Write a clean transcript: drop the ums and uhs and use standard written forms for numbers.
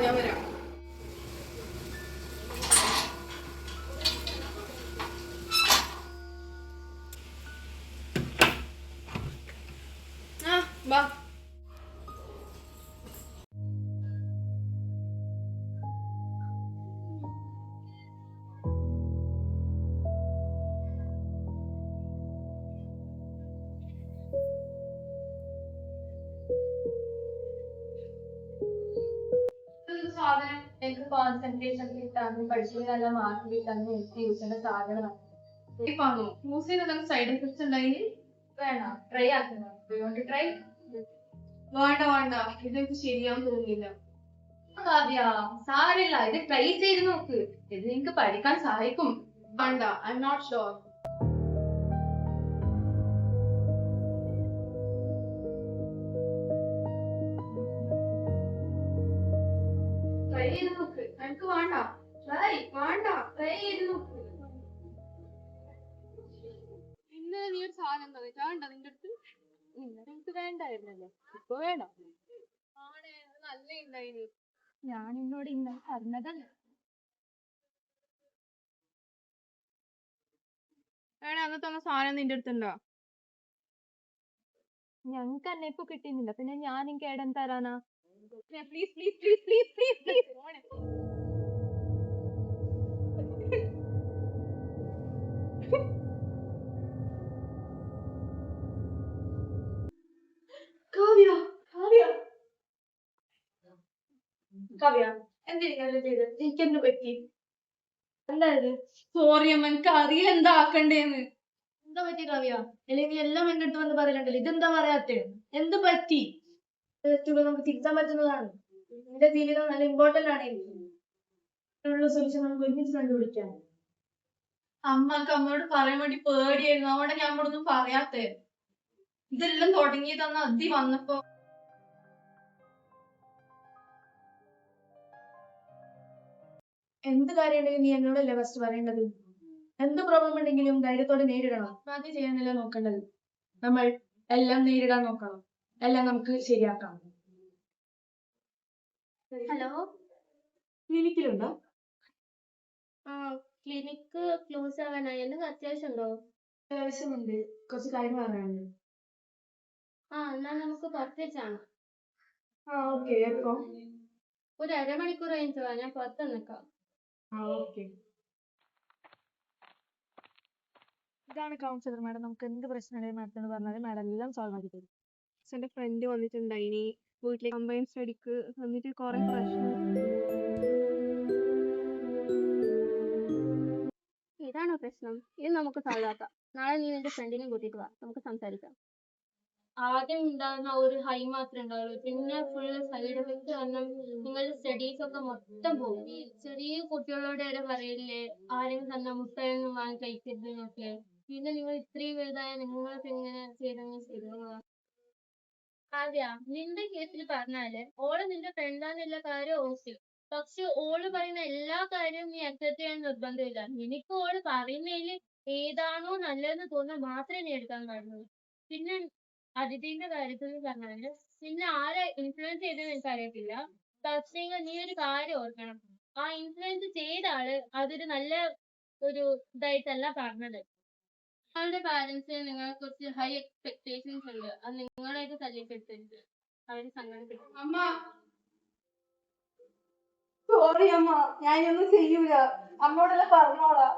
ഞാൻ വരാം. വാ. സാധനം എനിക്ക് കോൺസെൻട്രേഷൻ കിട്ടാനും പഠിച്ചതിന് നല്ല മാർക്ക് കിട്ടാനും എനിക്ക് യൂസ് ചെയ്യുന്ന സാധനമാണ്. യൂസ് ചെയ്ത സൈഡ് എഫക്ട്സ് ഉണ്ടായി വേണം ട്രൈ ആക്കണം. ട്രൈ വേണ്ട ഇതെനിക്ക് ശരിയാവും തോന്നുന്നില്ല. കാവ്യ സാരില്ല, ഇത് ട്രൈ ചെയ്ത് നോക്ക്. ഇത് നിനക്ക് പഠിക്കാൻ സഹായിക്കും. വേണ്ട, I am not sure. Try ചെയ്ത് നോക്ക്. എനിക്ക് വേണ്ട, ട്രൈ ചെയ്ത് നോക്ക്. ഇന്നലെ നീ ഒരു സാധനം വേണ്ട നിന്റെ അടുത്ത്. ഇന്നലെ എനിക്ക് വേണ്ടായിരുന്നല്ലോ, ഇപ്പൊ വേണം. ആണ്, നല്ല ഉണ്ടായിന്. ഞാൻ എന്നോട് ഇന്നലെ പറഞ്ഞതല്ലേ. അന്നത്തെ സാധനം നിന്റെ അടുത്തുണ്ടോ? ഞങ്ങക്ക് തന്നെ ഇപ്പൊ കിട്ടുന്നില്ല, പിന്നെ ഞാൻ എനിക്ക് ഇടം തരാനാ? Please please please please please please. Kavya എന്തിനാ ചെയ്തത്? എനിക്കെന്ത് പറ്റി? അല്ലായത് സോറി അമ്മ, എനിക്ക് അറിയില്ല എന്താ ആക്കണ്ടേന്ന്. എന്താ പറ്റി കാവ്യ? അല്ലെങ്കിൽ എല്ലാം എന്റെ അടുത്ത് വന്ന് പറയലുണ്ടല്ലോ, ഇതെന്താ പറയാത്തെ? എന്ത് പറ്റി? നമുക്ക് തിരുത്താൻ പറ്റുന്നതാണ്. എന്റെ ജീവിതം നല്ല ഇമ്പോർട്ടന്റ് ആണ് എനിക്ക്. സൊല്യൂഷൻ നമുക്ക് ഒരുമിച്ച് കണ്ടുപിടിക്കാം. അമ്മക്ക് അമ്മയോട് പറയാൻ വേണ്ടി പേടിയായിരുന്നു, അതുകൊണ്ട് ഞാൻ അമ്മോടൊന്നും പറയാത്തെ. ഇതെല്ലാം തുടങ്ങിയതന്ന് അതി വന്നപ്പോ. എന്ത് കാര്യമുണ്ടെങ്കിലും നീ എന്നോടല്ലേ ഫസ്റ്റ് പറയേണ്ടത്. എന്ത് പ്രോബ്ലം ഉണ്ടെങ്കിലും ധൈര്യത്തോടെ നേരിടണം. ആദ്യം ചെയ്യാനല്ല നോക്കേണ്ടത്. നമ്മൾ എല്ലാം നേരിടാൻ നോക്കണം. എല്ലാം നമുക്ക് ശരിയാക്കാം. ഹലോ, ക്ലിനിക്കിലുണ്ടോ? ക്ലിനിക്ക് ക്ലോസ് ആവാനായി. എന്തെങ്കിലും അത്യാവശ്യമുണ്ടോ? അത്യാവശ്യമുണ്ട്, കുറച്ച് കാര്യങ്ങൾ പറയാനുണ്ട്. എന്നാ നമുക്ക് പുറത്തേച്ചാണ്. ഓക്കെ. എപ്പോ? ഒരു അരമണിക്കൂർ കഴിഞ്ഞിട്ട് വാ, ഞാൻ പുറത്ത് നിൽക്കാം. ഓക്കെ. ഇതാണ് കൗൺസിലർ മാഡം. നമുക്ക് എന്ത് പ്രശ്നമുണ്ടെങ്കിലും മാഡത്തിനോട് പറഞ്ഞാൽ മാഡം എല്ലാം സോൾവ് ആക്കി തരും. എന്റെ ഫ്രണ്ട് വന്നിട്ടുണ്ടായിനി വീട്ടിലെ കമ്പൈൻ സ്റ്റഡിക്ക് വന്നിട്ട് കുറെ പ്രശ്നം. ഇതാണോ പ്രശ്നം? ഇത് നമുക്ക് സോൾവ് ആക്കാം. നാളെ നീ നിന്റെ ഫ്രണ്ടിനെ കൂട്ടിയിട്ട് വാ, നമുക്ക് സംസാരിക്കാം. ആദ്യം ഉണ്ടാകുന്ന ഒരു ഹൈ മാത്രമേ ഉണ്ടാവുള്ളൂ, പിന്നെ ഫുൾ സൈഡ് എഫക്ട് കാരണം നിങ്ങളുടെ സ്റ്റഡീസ് ഒക്കെ മൊത്തം പോകും. ഈ ചെറിയ കുട്ടികളോട് വരെ പറയില്ലേ ആരെങ്കിലും തന്ന മുട്ടയൊന്നും വാങ്ങി കഴിക്കരുത് എന്നൊക്കെ. പിന്നെ നിങ്ങൾ ഇത്രയും വലുതായ നിങ്ങളൊക്കെ എങ്ങനെ ചെയ്തെങ്കിൽ ശരിയാവുക? കാവ്യ, നിന്റെ കേസിൽ പറഞ്ഞാല് ഓള് നിന്റെ ഫ്രണ്ടാന്നുള്ള കാര്യം ഓക്കെ, പക്ഷെ ഓള് പറയുന്ന എല്ലാ കാര്യവും നീ അക്സെപ്റ്റ് ചെയ്യാൻ നിർബന്ധമില്ല. നിനക്ക് ഓള് പറയുന്നതിൽ ഏതാണോ നല്ലതെന്ന് തോന്നുന്നത് മാത്രമേ നീ എടുക്കാൻ പാടുള്ളൂ. പിന്നെ അതിഥിന്റെ കാര്യത്തിൽ പറഞ്ഞാല് പിന്നെ ആരെ ഇൻഫ്ലുവൻസ് ചെയ്തെന്ന് എനിക്ക് അറിയത്തില്ല, പക്ഷേ നീ ഒരു കാര്യം ഓർക്കണം, ആ ഇൻഫ്ലുവൻസ് ചെയ്ത ആള് അതൊരു നല്ല ഒരു ഇതായിട്ടല്ല പറഞ്ഞത്. നിങ്ങളുടെ പാരന്റ്സിന് നിങ്ങളെ കുറിച്ച് ഹൈ എക്സ്പെക്ടേഷൻസ് ഉണ്ട്, അത് നിങ്ങളായിട്ട് തല്ലിക്കെടുത്തരുത്, അവര് സങ്കടപ്പെടും. അമ്മ സോറി അമ്മ, ഞാനൊന്നും ചെയ്യൂല, അമ്മോടെല്ലാം പറഞ്ഞോളാം.